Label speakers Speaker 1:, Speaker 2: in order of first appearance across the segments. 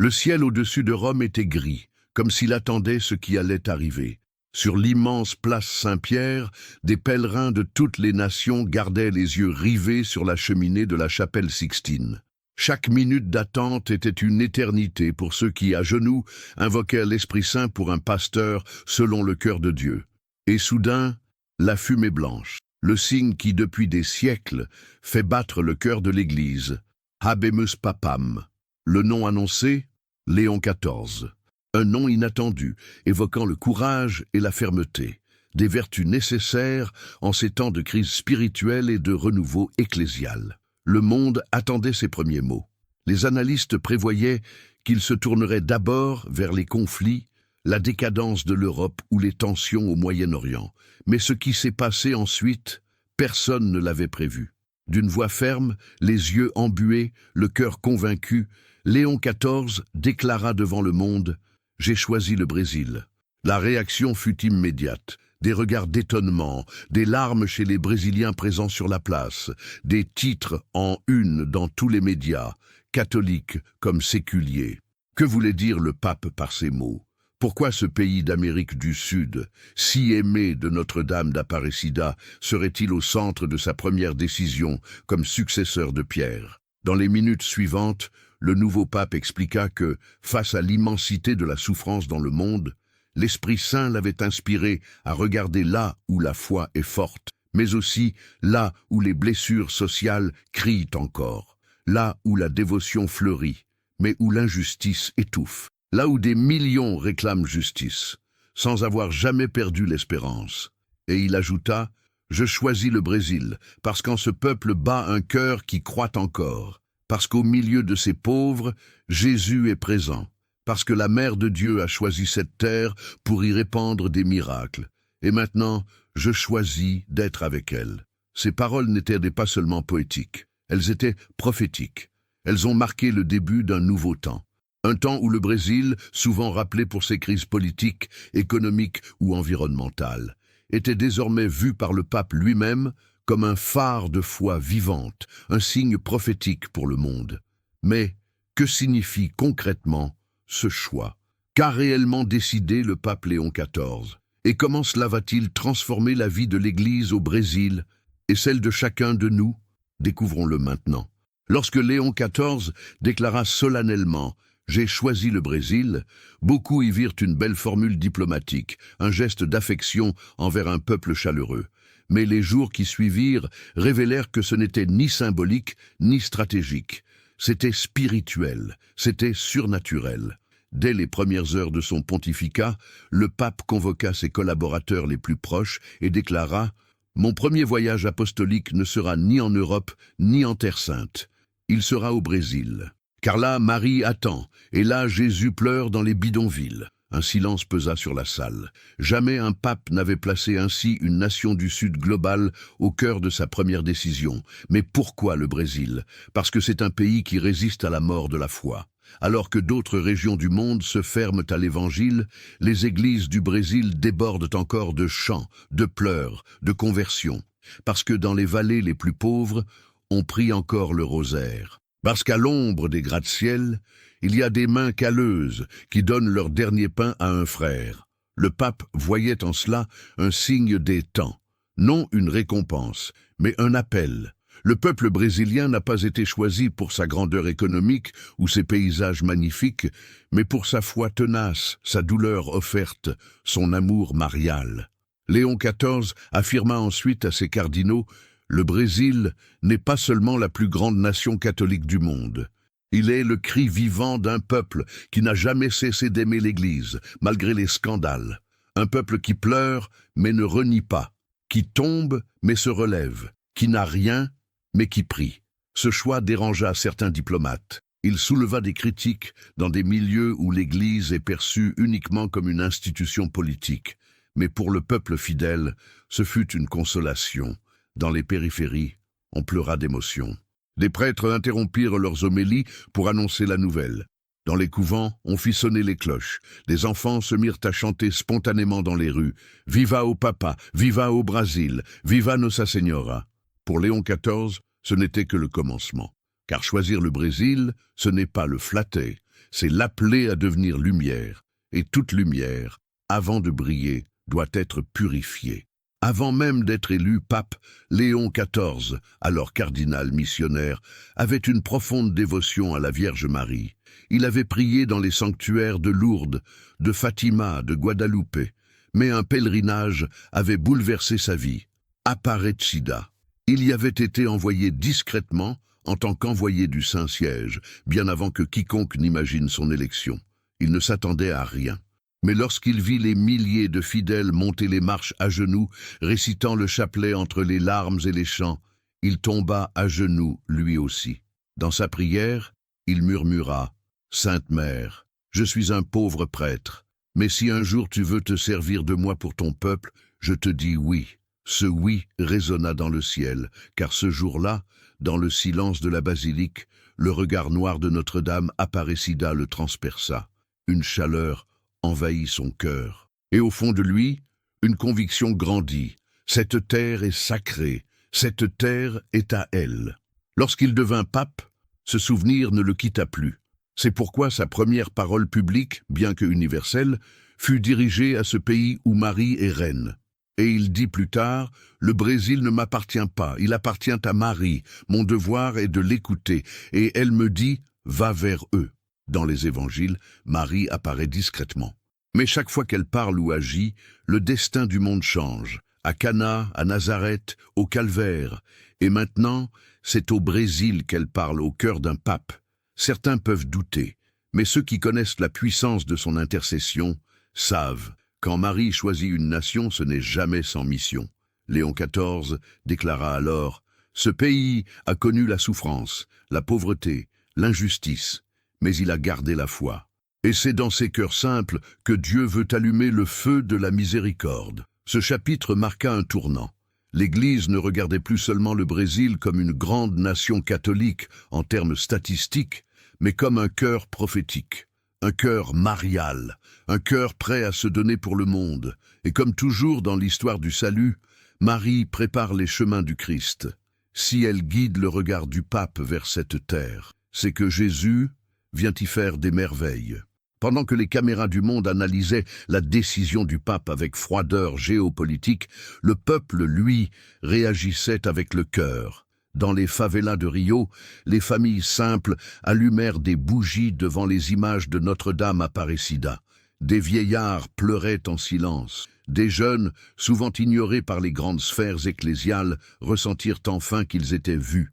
Speaker 1: Le ciel au-dessus de Rome était gris, comme s'il attendait ce qui allait arriver. Sur l'immense place Saint-Pierre, des pèlerins de toutes les nations gardaient les yeux rivés sur la cheminée de la chapelle Sixtine. Chaque minute d'attente était une éternité pour ceux qui, à genoux, invoquèrent l'Esprit Saint pour un pasteur selon le cœur de Dieu. Et soudain, la fumée blanche, le signe qui, depuis des siècles, fait battre le cœur de l'Église. Habemus Papam. Le nom annoncé, Léon XIV. Un nom inattendu, évoquant le courage et la fermeté, des vertus nécessaires en ces temps de crise spirituelle et de renouveau ecclésial. Le monde attendait ses premiers mots. Les analystes prévoyaient qu'il se tournerait d'abord vers les conflits, la décadence de l'Europe ou les tensions au Moyen-Orient. Mais ce qui s'est passé ensuite, personne ne l'avait prévu. D'une voix ferme, les yeux embués, le cœur convaincu, Léon XIV déclara devant le monde « J'ai choisi le Brésil ». La réaction fut immédiate. Des regards d'étonnement, des larmes chez les Brésiliens présents sur la place, des titres en une dans tous les médias, catholiques comme séculiers. Que voulait dire le pape par ces mots? Pourquoi ce pays d'Amérique du Sud, si aimé de Notre-Dame d'Aparecida, serait-il au centre de sa première décision comme successeur de Pierre? Dans les minutes suivantes, le nouveau pape expliqua que, face à l'immensité de la souffrance dans le monde, l'Esprit Saint l'avait inspiré à regarder là où la foi est forte, mais aussi là où les blessures sociales crient encore, là où la dévotion fleurit, mais où l'injustice étouffe, là où des millions réclament justice, sans avoir jamais perdu l'espérance. Et il ajouta « Je choisis le Brésil, parce qu'en ce peuple bat un cœur qui croit encore, parce qu'au milieu de ces pauvres, Jésus est présent. » Parce que la Mère de Dieu a choisi cette terre pour y répandre des miracles. Et maintenant, je choisis d'être avec elle. Ces paroles n'étaient pas seulement poétiques, elles étaient prophétiques. Elles ont marqué le début d'un nouveau temps. Un temps où le Brésil, souvent rappelé pour ses crises politiques, économiques ou environnementales, était désormais vu par le pape lui-même comme un phare de foi vivante, un signe prophétique pour le monde. Mais que signifie concrètement ce choix? Qu'a réellement décidé le pape Léon XIV? Et comment cela va-t-il transformer la vie de l'Église au Brésil et celle de chacun de nous? Découvrons-le maintenant. Lorsque Léon XIV déclara solennellement « J'ai choisi le Brésil », beaucoup y virent une belle formule diplomatique, un geste d'affection envers un peuple chaleureux. Mais les jours qui suivirent révélèrent que ce n'était ni symbolique ni stratégique. C'était spirituel, c'était surnaturel. Dès les premières heures de son pontificat, le pape convoqua ses collaborateurs les plus proches et déclara « Mon premier voyage apostolique ne sera ni en Europe ni en Terre Sainte. Il sera au Brésil. Car là, Marie attend, et là, Jésus pleure dans les bidonvilles. » Un silence pesa sur la salle. Jamais un pape n'avait placé ainsi une nation du Sud globale au cœur de sa première décision. Mais pourquoi le Brésil? Parce que c'est un pays qui résiste à la mort de la foi. Alors que d'autres régions du monde se ferment à l'Évangile, les églises du Brésil débordent encore de chants, de pleurs, de conversions. Parce que dans les vallées les plus pauvres, on prie encore le rosaire. Parce qu'à l'ombre des gratte-ciel, il y a des mains calleuses qui donnent leur dernier pain à un frère. Le pape voyait en cela un signe des temps, non une récompense, mais un appel. Le peuple brésilien n'a pas été choisi pour sa grandeur économique ou ses paysages magnifiques, mais pour sa foi tenace, sa douleur offerte, son amour marial. Léon XIV affirma ensuite à ses cardinaux « Le Brésil n'est pas seulement la plus grande nation catholique du monde. Il est le cri vivant d'un peuple qui n'a jamais cessé d'aimer l'Église, malgré les scandales. Un peuple qui pleure, mais ne renie pas, qui tombe, mais se relève, qui n'a rien, mais qui prie. » Ce choix dérangea certains diplomates. Il souleva des critiques dans des milieux où l'Église est perçue uniquement comme une institution politique. Mais pour le peuple fidèle, ce fut une consolation. Dans les périphéries, on pleura d'émotion. Des prêtres interrompirent leurs homélies pour annoncer la nouvelle. Dans les couvents, on fit sonner les cloches. Des enfants se mirent à chanter spontanément dans les rues. « Viva au Papa, viva au Brésil, viva Nossa Senhora ». Pour Léon XIV, ce n'était que le commencement. Car choisir le Brésil, ce n'est pas le flatter, c'est l'appeler à devenir lumière. Et toute lumière, avant de briller, doit être purifiée. Avant même d'être élu pape, Léon XIV, alors cardinal missionnaire, avait une profonde dévotion à la Vierge Marie. Il avait prié dans les sanctuaires de Lourdes, de Fatima, de Guadeloupe, mais un pèlerinage avait bouleversé sa vie. Aparecida. Il y avait été envoyé discrètement en tant qu'envoyé du Saint-Siège, bien avant que quiconque n'imagine son élection. Il ne s'attendait à rien. Mais lorsqu'il vit les milliers de fidèles monter les marches à genoux, récitant le chapelet entre les larmes et les chants, il tomba à genoux lui aussi. Dans sa prière, il murmura « Sainte Mère, je suis un pauvre prêtre, mais si un jour tu veux te servir de moi pour ton peuple, je te dis oui. » Ce oui résonna dans le ciel, car ce jour-là, dans le silence de la basilique, le regard noir de Notre-Dame Aparecida le transperça. Une chaleur envahit son cœur. Et au fond de lui, une conviction grandit. Cette terre est sacrée, cette terre est à elle. Lorsqu'il devint pape, ce souvenir ne le quitta plus. C'est pourquoi sa première parole publique, bien que universelle, fut dirigée à ce pays où Marie est reine. Et il dit plus tard, « Le Brésil ne m'appartient pas, il appartient à Marie. Mon devoir est de l'écouter. » Et elle me dit, « Va vers eux. » Dans les évangiles, Marie apparaît discrètement. Mais chaque fois qu'elle parle ou agit, le destin du monde change. À Cana, à Nazareth, au Calvaire. Et maintenant, c'est au Brésil qu'elle parle au cœur d'un pape. Certains peuvent douter, mais ceux qui connaissent la puissance de son intercession savent. Quand Marie choisit une nation, ce n'est jamais sans mission. Léon XIV déclara alors « Ce pays a connu la souffrance, la pauvreté, l'injustice, mais il a gardé la foi. Et c'est dans ces cœurs simples que Dieu veut allumer le feu de la miséricorde. » Ce chapitre marqua un tournant. L'Église ne regardait plus seulement le Brésil comme une grande nation catholique en termes statistiques, mais comme un cœur prophétique. Un cœur marial, un cœur prêt à se donner pour le monde. Et comme toujours dans l'histoire du salut, Marie prépare les chemins du Christ. Si elle guide le regard du pape vers cette terre, c'est que Jésus vient y faire des merveilles. Pendant que les caméras du monde analysaient la décision du pape avec froideur géopolitique, le peuple, lui, réagissait avec le cœur. Dans les favelas de Rio, les familles simples allumèrent des bougies devant les images de Notre-Dame Aparecida. Des vieillards pleuraient en silence. Des jeunes, souvent ignorés par les grandes sphères ecclésiales, ressentirent enfin qu'ils étaient vus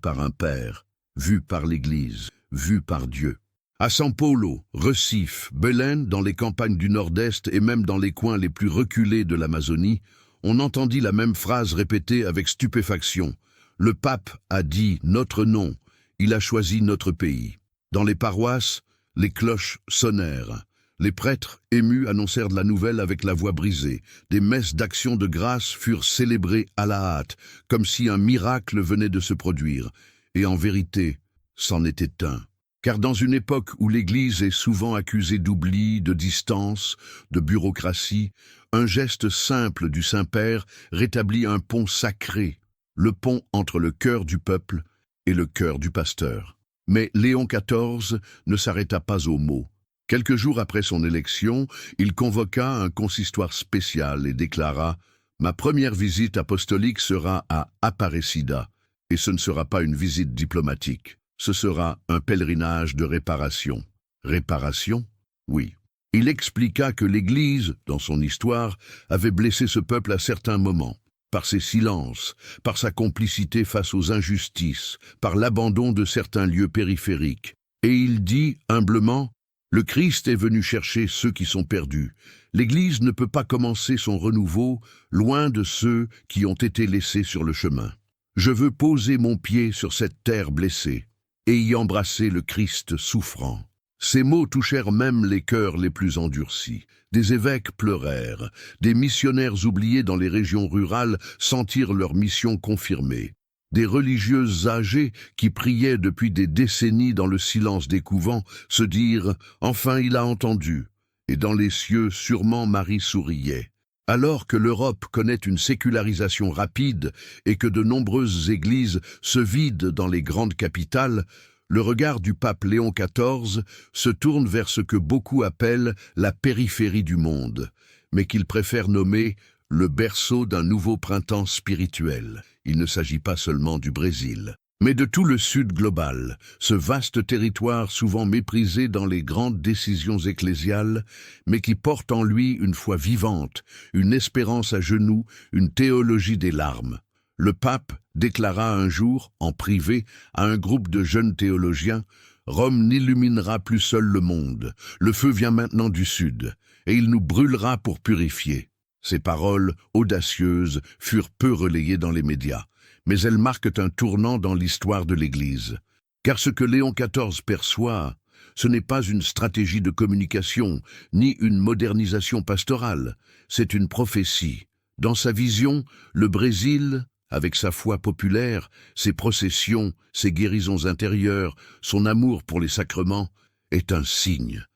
Speaker 1: par un Père, vus par l'Église, vus par Dieu. À São Paulo, Recife, Belém, dans les campagnes du Nord-Est et même dans les coins les plus reculés de l'Amazonie, on entendit la même phrase répétée avec stupéfaction. Le pape a dit notre nom, il a choisi notre pays. Dans les paroisses, les cloches sonnèrent. Les prêtres, émus, annoncèrent la nouvelle avec la voix brisée. Des messes d'action de grâce furent célébrées à la hâte, comme si un miracle venait de se produire. Et en vérité, c'en était un. Car dans une époque où l'Église est souvent accusée d'oubli, de distance, de bureaucratie, un geste simple du Saint-Père rétablit un pont sacré, le pont entre le cœur du peuple et le cœur du pasteur. Mais Léon XIV ne s'arrêta pas aux mots. Quelques jours après son élection, il convoqua un consistoire spécial et déclara « Ma première visite apostolique sera à Aparecida, et ce ne sera pas une visite diplomatique. Ce sera un pèlerinage de réparation. » Réparation? Oui. Il expliqua que l'Église, dans son histoire, avait blessé ce peuple à certains moments, par ses silences, par sa complicité face aux injustices, par l'abandon de certains lieux périphériques. Et il dit humblement, « Le Christ est venu chercher ceux qui sont perdus. L'Église ne peut pas commencer son renouveau loin de ceux qui ont été laissés sur le chemin. Je veux poser mon pied sur cette terre blessée et y embrasser le Christ souffrant. » Ces mots touchèrent même les cœurs les plus endurcis. Des évêques pleurèrent, des missionnaires oubliés dans les régions rurales sentirent leur mission confirmée. Des religieuses âgées qui priaient depuis des décennies dans le silence des couvents se dirent « Enfin il a entendu !» Et dans les cieux, sûrement Marie souriait. Alors que l'Europe connaît une sécularisation rapide et que de nombreuses églises se vident dans les grandes capitales, Le regard du pape Léon XIV se tourne vers ce que beaucoup appellent la périphérie du monde, mais qu'il préfère nommer le berceau d'un nouveau printemps spirituel. Il ne s'agit pas seulement du Brésil, mais de tout le Sud global, ce vaste territoire souvent méprisé dans les grandes décisions ecclésiales, mais qui porte en lui une foi vivante, une espérance à genoux, une théologie des larmes. Le pape déclara un jour, en privé, à un groupe de jeunes théologiens, « Rome n'illuminera plus seul le monde, le feu vient maintenant du Sud, et il nous brûlera pour purifier. » Ces paroles, audacieuses, furent peu relayées dans les médias, mais elles marquent un tournant dans l'histoire de l'Église. Car ce que Léon XIV perçoit, ce n'est pas une stratégie de communication, ni une modernisation pastorale, c'est une prophétie. Dans sa vision, le Brésil, avec sa foi populaire, ses processions, ses guérisons intérieures, son amour pour les sacrements, est un signe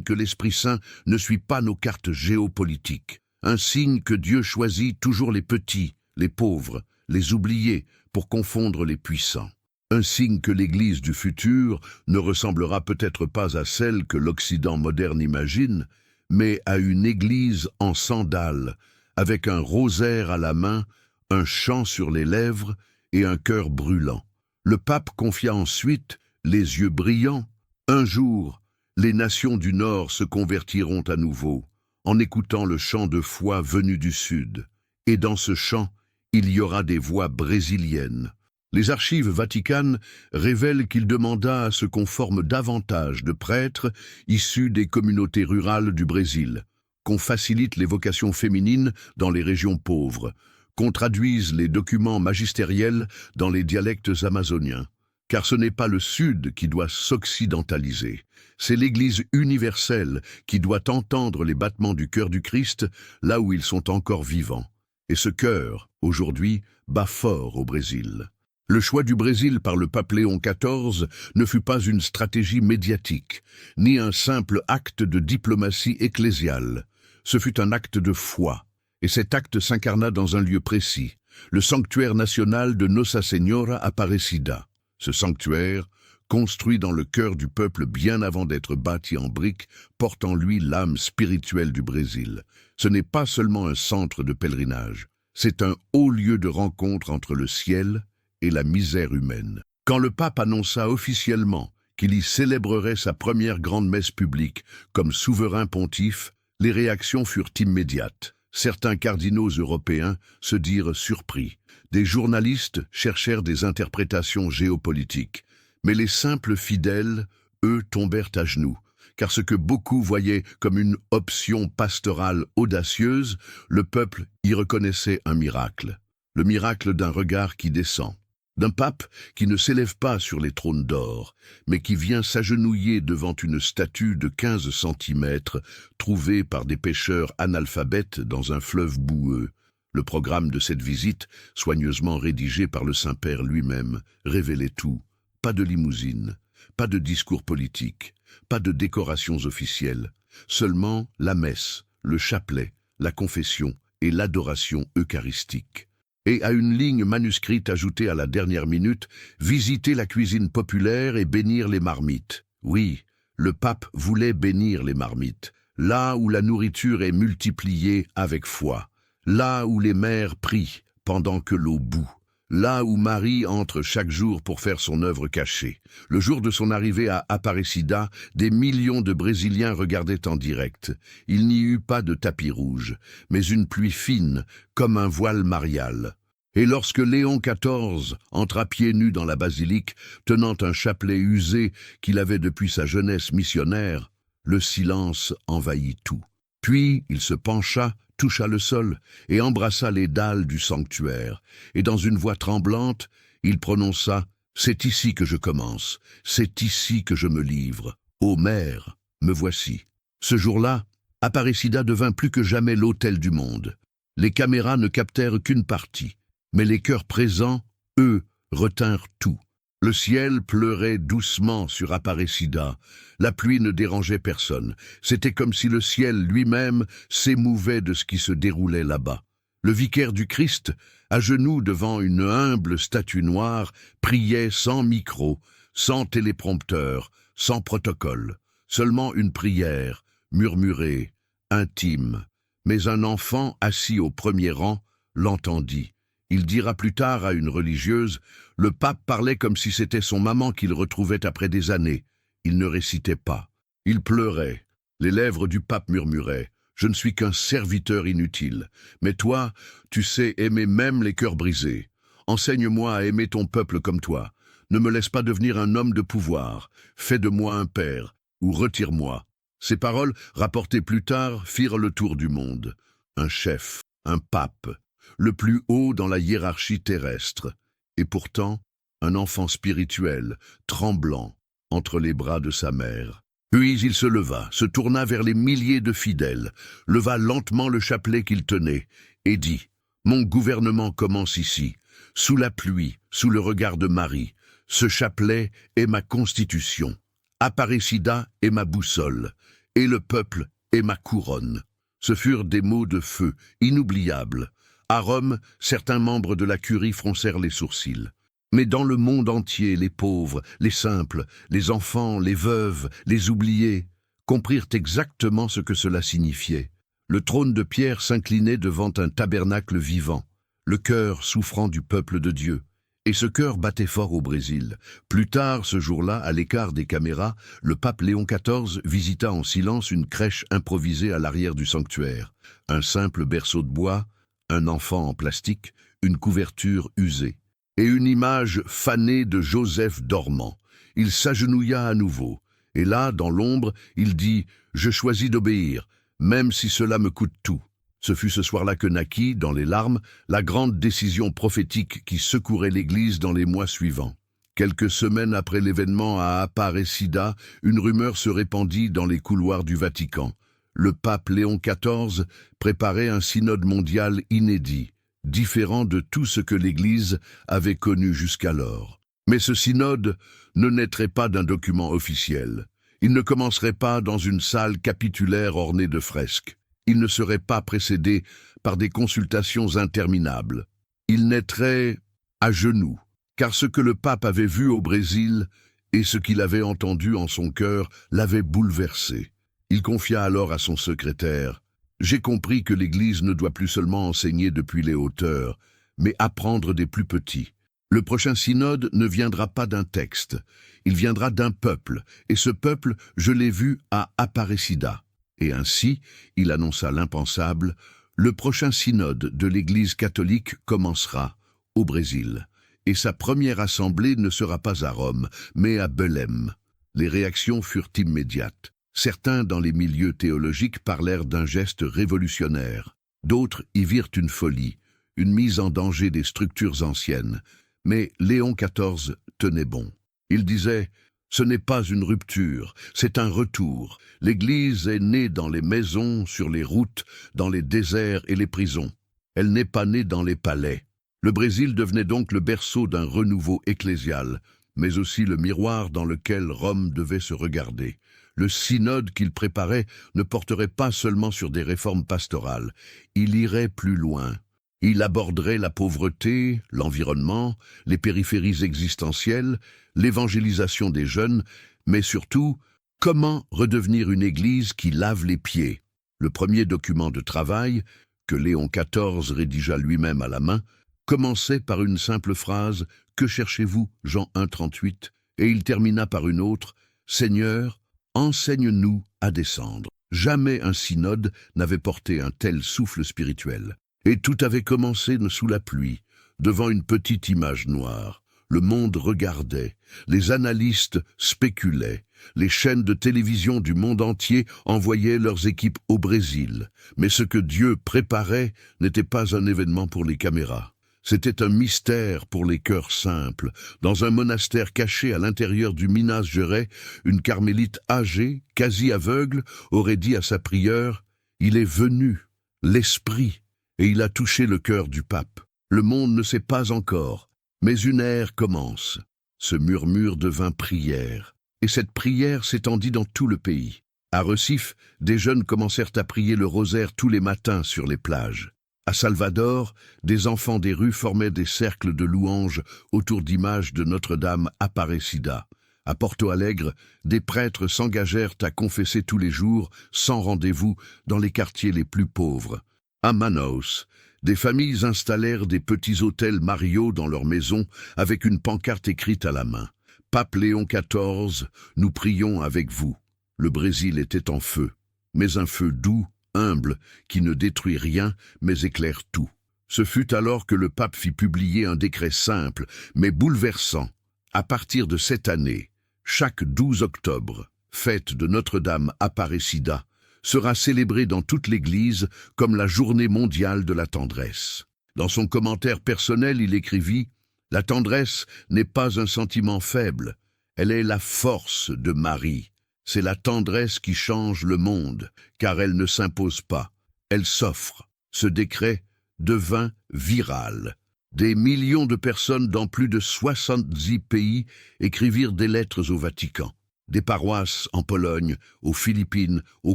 Speaker 1: que l'Esprit Saint ne suit pas nos cartes géopolitiques, un signe que Dieu choisit toujours les petits, les pauvres, les oubliés, pour confondre les puissants. Un signe que l'Église du futur ne ressemblera peut-être pas à celle que l'Occident moderne imagine, mais à une Église en sandales, avec un rosaire à la main, un chant sur les lèvres et un cœur brûlant. Le pape confia ensuite, les yeux brillants, « Un jour, les nations du Nord se convertiront à nouveau, en écoutant le chant de foi venu du Sud. Et dans ce chant, il y aura des voix brésiliennes. » Les archives vaticanes révèlent qu'il demanda à ce qu'on forme davantage de prêtres issus des communautés rurales du Brésil, qu'on facilite les vocations féminines dans les régions pauvres, qu'on traduise les documents magistériels dans les dialectes amazoniens. Car ce n'est pas le Sud qui doit s'occidentaliser, c'est l'Église universelle qui doit entendre les battements du cœur du Christ là où ils sont encore vivants. Et ce cœur, aujourd'hui, bat fort au Brésil. Le choix du Brésil par le pape Léon XIV ne fut pas une stratégie médiatique, ni un simple acte de diplomatie ecclésiale. Ce fut un acte de foi, et cet acte s'incarna dans un lieu précis, le sanctuaire national de Nossa Senhora Aparecida. Ce sanctuaire, construit dans le cœur du peuple bien avant d'être bâti en briques, porte en lui l'âme spirituelle du Brésil. Ce n'est pas seulement un centre de pèlerinage, c'est un haut lieu de rencontre entre le ciel et la misère humaine. Quand le pape annonça officiellement qu'il y célébrerait sa première grande messe publique comme souverain pontife, les réactions furent immédiates. Certains cardinaux européens se dirent surpris. Des journalistes cherchèrent des interprétations géopolitiques. Mais les simples fidèles, eux, tombèrent à genoux, car ce que beaucoup voyaient comme une option pastorale audacieuse, le peuple y reconnaissait un miracle. Le miracle d'un regard qui descend, d'un pape qui ne s'élève pas sur les trônes d'or, mais qui vient s'agenouiller devant une statue de 15 centimètres trouvée par des pêcheurs analphabètes dans un fleuve boueux. Le programme de cette visite, soigneusement rédigé par le Saint-Père lui-même, révélait tout. Pas de limousine, pas de discours politique, pas de décorations officielles, seulement la messe, le chapelet, la confession et l'adoration eucharistique. Et à une ligne manuscrite ajoutée à la dernière minute, visiter la cuisine populaire et bénir les marmites. Oui, le pape voulait bénir les marmites, là où la nourriture est multipliée avec foi, là où les mères prient pendant que l'eau bout, là où Marie entre chaque jour pour faire son œuvre cachée. Le jour de son arrivée à Aparecida, des millions de Brésiliens regardaient en direct. Il n'y eut pas de tapis rouge, mais une pluie fine, comme un voile marial. Et lorsque Léon XIV entra pieds nus dans la basilique, tenant un chapelet usé qu'il avait depuis sa jeunesse missionnaire, le silence envahit tout. Puis il se pencha, toucha le sol et embrassa les dalles du sanctuaire, et dans une voix tremblante, il prononça « C'est ici que je commence, c'est ici que je me livre. Ô mère, me voici ». Ce jour-là, Aparecida devint plus que jamais l'autel du monde. Les caméras ne captèrent qu'une partie, mais les cœurs présents, eux, retinrent tout. Le ciel pleurait doucement sur Aparecida. La pluie ne dérangeait personne. C'était comme si le ciel lui-même s'émouvait de ce qui se déroulait là-bas. Le vicaire du Christ, à genoux devant une humble statue noire, priait sans micro, sans téléprompteur, sans protocole, seulement une prière, murmurée, intime. Mais un enfant assis au premier rang l'entendit. Il dira plus tard à une religieuse, le pape parlait comme si c'était son maman qu'il retrouvait après des années. Il ne récitait pas. Il pleurait. Les lèvres du pape murmuraient, je ne suis qu'un serviteur inutile. Mais toi, tu sais aimer même les cœurs brisés. Enseigne-moi à aimer ton peuple comme toi. Ne me laisse pas devenir un homme de pouvoir. Fais de moi un père, ou retire-moi. Ces paroles, rapportées plus tard, firent le tour du monde. Un chef, un pape, le plus haut dans la hiérarchie terrestre. Et pourtant, un enfant spirituel, tremblant, entre les bras de sa mère. Puis il se leva, se tourna vers les milliers de fidèles, leva lentement le chapelet qu'il tenait, et dit « Mon gouvernement commence ici, sous la pluie, sous le regard de Marie. Ce chapelet est ma constitution. Aparecida est ma boussole, et le peuple est ma couronne. » Ce furent des mots de feu, inoubliables. À Rome, certains membres de la curie froncèrent les sourcils. Mais dans le monde entier, les pauvres, les simples, les enfants, les veuves, les oubliés, comprirent exactement ce que cela signifiait. Le trône de pierre s'inclinait devant un tabernacle vivant, le cœur souffrant du peuple de Dieu. Et ce cœur battait fort au Brésil. Plus tard, ce jour-là, à l'écart des caméras, le pape Léon XIV visita en silence une crèche improvisée à l'arrière du sanctuaire. Un simple berceau de bois, un enfant en plastique, une couverture usée. Et une image fanée de Joseph dormant. Il s'agenouilla à nouveau. Et là, dans l'ombre, il dit « Je choisis d'obéir, même si cela me coûte tout ». Ce fut ce soir-là que naquit, dans les larmes, la grande décision prophétique qui secourait l'Église dans les mois suivants. Quelques semaines après l'événement à Aparecida, une rumeur se répandit dans les couloirs du Vatican. Le pape Léon XIV préparait un synode mondial inédit, différent de tout ce que l'Église avait connu jusqu'alors. Mais ce synode ne naîtrait pas d'un document officiel. Il ne commencerait pas dans une salle capitulaire ornée de fresques. Il ne serait pas précédé par des consultations interminables. Il naîtrait à genoux, car ce que le pape avait vu au Brésil et ce qu'il avait entendu en son cœur l'avait bouleversé. Il confia alors à son secrétaire « J'ai compris que l'Église ne doit plus seulement enseigner depuis les hauteurs, mais apprendre des plus petits. Le prochain synode ne viendra pas d'un texte, il viendra d'un peuple, et ce peuple, je l'ai vu à Aparecida. » Et ainsi, il annonça l'impensable, le prochain synode de l'Église catholique commencera au Brésil, et sa première assemblée ne sera pas à Rome, mais à Belém. Les réactions furent immédiates. Certains dans les milieux théologiques parlèrent d'un geste révolutionnaire. D'autres y virent une folie, une mise en danger des structures anciennes. Mais Léon XIV tenait bon. Il disait « Ce n'est pas une rupture, c'est un retour. L'Église est née dans les maisons, sur les routes, dans les déserts et les prisons. Elle n'est pas née dans les palais. » Le Brésil devenait donc le berceau d'un renouveau ecclésial, mais aussi le miroir dans lequel Rome devait se regarder. Le synode qu'il préparait ne porterait pas seulement sur des réformes pastorales, il irait plus loin. Il aborderait la pauvreté, l'environnement, les périphéries existentielles, l'évangélisation des jeunes, mais surtout, comment redevenir une Église qui lave les pieds. Le premier document de travail, que Léon XIV rédigea lui-même à la main, commençait par une simple phrase « Que cherchez-vous » Jean 1,38, et il termina par une autre « Seigneur, enseigne-nous à descendre ». Jamais un synode n'avait porté un tel souffle spirituel. Et tout avait commencé sous la pluie, devant une petite image noire. Le monde regardait, les analystes spéculaient, les chaînes de télévision du monde entier envoyaient leurs équipes au Brésil. Mais ce que Dieu préparait n'était pas un événement pour les caméras. C'était un mystère pour les cœurs simples. Dans un monastère caché à l'intérieur du Minas Gerais, une carmélite âgée, quasi aveugle, aurait dit à sa prieure « Il est venu, l'Esprit ». Et il a touché le cœur du pape. Le monde ne sait pas encore, mais une ère commence. Ce murmure devint prière, et cette prière s'étendit dans tout le pays. À Recife, des jeunes commencèrent à prier le rosaire tous les matins sur les plages. À Salvador, des enfants des rues formaient des cercles de louanges autour d'images de Notre-Dame Aparecida. À Porto Alegre, des prêtres s'engagèrent à confesser tous les jours, sans rendez-vous, dans les quartiers les plus pauvres. À Manaus, des familles installèrent des petits hôtels Mario dans leur maison avec une pancarte écrite à la main. « Pape Léon XIV, nous prions avec vous ». Le Brésil était en feu, mais un feu doux, humble, qui ne détruit rien, mais éclaire tout. Ce fut alors que le pape fit publier un décret simple, mais bouleversant. À partir de cette année, chaque 12 octobre, fête de Notre-Dame Aparecida, sera célébrée dans toute l'Église comme la journée mondiale de la tendresse. Dans son commentaire personnel, il écrivit « La tendresse n'est pas un sentiment faible, elle est la force de Marie. C'est la tendresse qui change le monde, car elle ne s'impose pas, elle s'offre. » Ce décret devint viral. Des millions de personnes dans plus de 70 pays écrivirent des lettres au Vatican. Des paroisses en Pologne, aux Philippines, au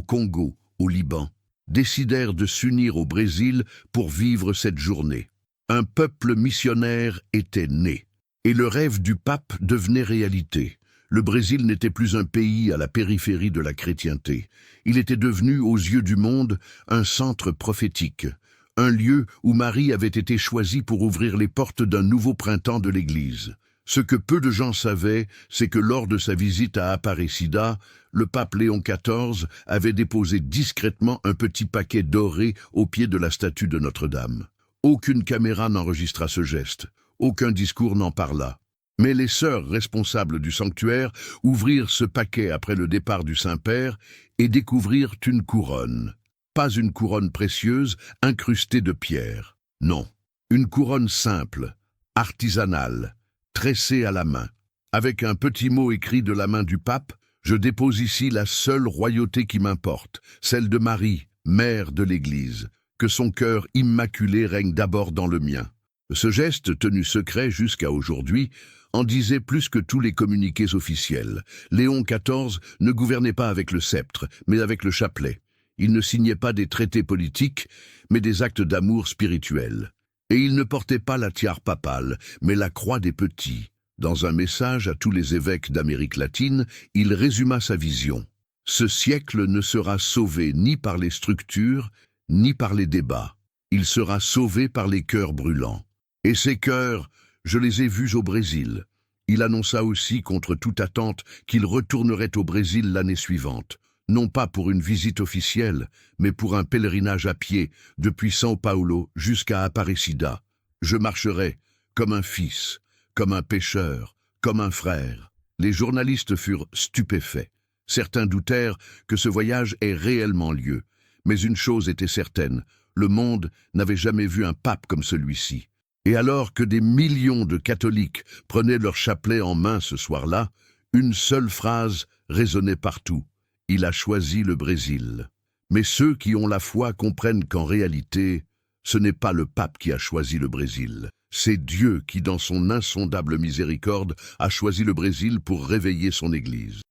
Speaker 1: Congo, au Liban, décidèrent de s'unir au Brésil pour vivre cette journée. Un peuple missionnaire était né, et le rêve du pape devenait réalité. Le Brésil n'était plus un pays à la périphérie de la chrétienté. Il était devenu, aux yeux du monde, un centre prophétique. Un lieu où Marie avait été choisie pour ouvrir les portes d'un nouveau printemps de l'Église. Ce que peu de gens savaient, c'est que lors de sa visite à Aparecida, le pape Léon XIV avait déposé discrètement un petit paquet doré au pied de la statue de Notre-Dame. Aucune caméra n'enregistra ce geste, aucun discours n'en parla. Mais les sœurs responsables du sanctuaire ouvrirent ce paquet après le départ du Saint-Père et découvrirent une couronne. Pas une couronne précieuse, incrustée de pierres. Non, une couronne simple, artisanale, tressée à la main. Avec un petit mot écrit de la main du pape, je dépose ici la seule royauté qui m'importe, celle de Marie, mère de l'Église. Que son cœur immaculé règne d'abord dans le mien. Ce geste, tenu secret jusqu'à aujourd'hui, en disait plus que tous les communiqués officiels. Léon XIV ne gouvernait pas avec le sceptre, mais avec le chapelet. Il ne signait pas des traités politiques, mais des actes d'amour spirituel. Et il ne portait pas la tiare papale, mais la croix des petits. Dans un message à tous les évêques d'Amérique latine, il résuma sa vision. Ce siècle ne sera sauvé ni par les structures, ni par les débats. Il sera sauvé par les cœurs brûlants. Et ces cœurs, je les ai vus au Brésil. Il annonça aussi, contre toute attente, qu'il retournerait au Brésil l'année suivante. Non pas pour une visite officielle, mais pour un pèlerinage à pied, depuis São Paulo jusqu'à Aparecida. Je marcherai comme un fils, comme un pécheur, comme un frère. Les journalistes furent stupéfaits. Certains doutèrent que ce voyage ait réellement lieu. Mais une chose était certaine, le monde n'avait jamais vu un pape comme celui-ci. Et alors que des millions de catholiques prenaient leur chapelet en main ce soir-là, une seule phrase résonnait partout. Il a choisi le Brésil. Mais ceux qui ont la foi comprennent qu'en réalité, ce n'est pas le pape qui a choisi le Brésil. C'est Dieu qui, dans son insondable miséricorde, a choisi le Brésil pour réveiller son Église.